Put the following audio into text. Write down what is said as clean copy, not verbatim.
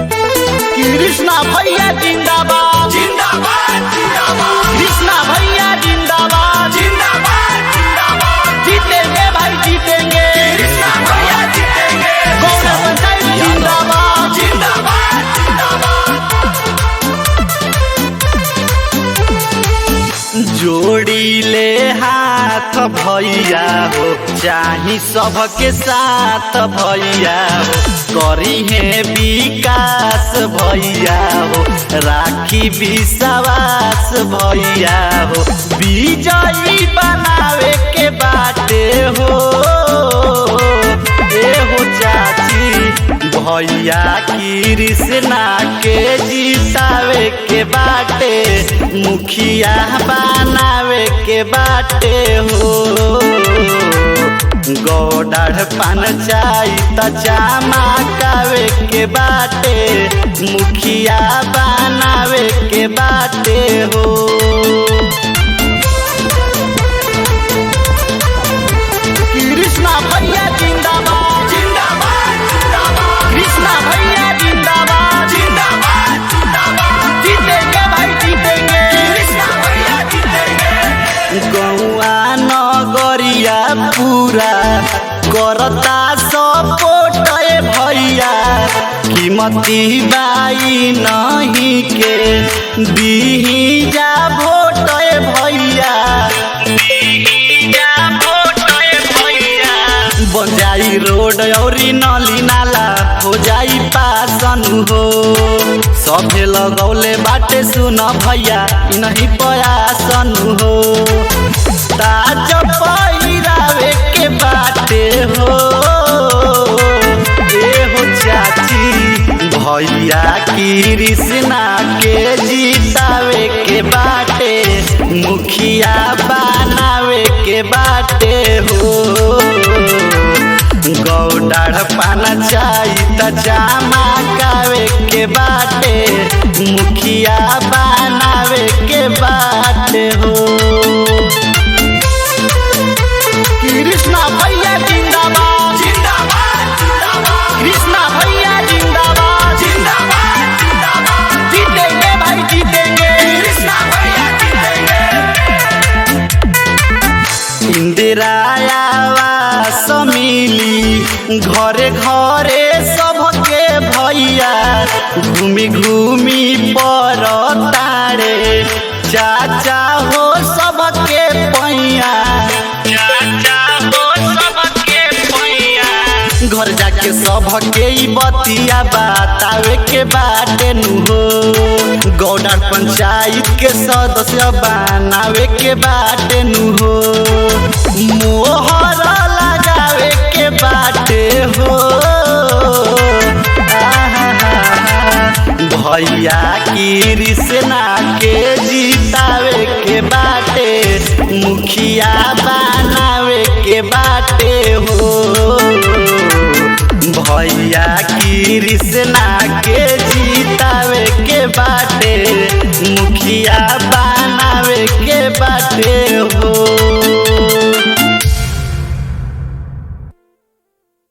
कृष्णा भैया जिंदाबाद जिंदाबाद जिंदाबाद कृष्णा भैया जिंदाबाद जिंदाबाद जिंदाबाद जीतेंगे भाई जीतेंगे कृष्णा भैया जीतेंगे गौड़ पंचायत जिंदाबाद जिंदाबाद जोड़ी ले हाथ भैया हो चाही सबके साथ भैया हो करी है विकास भैया हो राखी विश्वास भैया हो विजयी बनावे के बाटे हो ए हो चाची भैया कृष्णा के जितावे के बाटे मुखिया बनावे के बाटे हो गौड़ पंचायत चमकावे के बाटे मुखिया बनावे के बाटे हो कृष्णा भैया जिंदाबाद जिंदाबाद जिंदाबाद कृष्णा भैया जिंदाबाद जिंदाबाद जिंदाबाद जीतेंगे भाई जीतेंगे कृष्णा भैया जीतेंगे गौआ नगरिया पूरा करता सपोर्ट भैया कीमती बाई नहीं के दीही जा वोट भैया बन जाई रोड और नली नाला हो जाई पासन हो सभे लगौले बाटे सुन भैया नहीं पयासन हो ताज पहिरावे के बाटे हो ए हो चाची भैया कृष्णा के जितावे के बाटे मुखिया बनावे के बाटे हो गौड़ पंचायत चमकावे के बाटे मुखिया बनावे के बाटे हो कृष्णा भैया जिंदाबाद जिंदाबाद जिंदाबाद कृष्णा भैया जिंदाबाद जिंदाबाद जिंदाबाद जीतेंगे भाई जीतेंगे कृष्णा भैया जीतेंगे इंदिरा आवास मिली घरे घरे सबके भैया घूमी घूमी पर तारे चाचा हो सबके पैया चाचा हो सबके पैया घर जाके सबके ई बतिया बतावे के बाटे नु हो गौड़ पंचायत के सदस्य बनावे के बाटे नु हो मोहर लगावे के बाटे हो भैया कृष्णा के जितावे के बाटे मुखिया बनावे के बाटे हो भैया कृष्णा के जितावे के बाटे मुखिया बनावे के बाटे हो।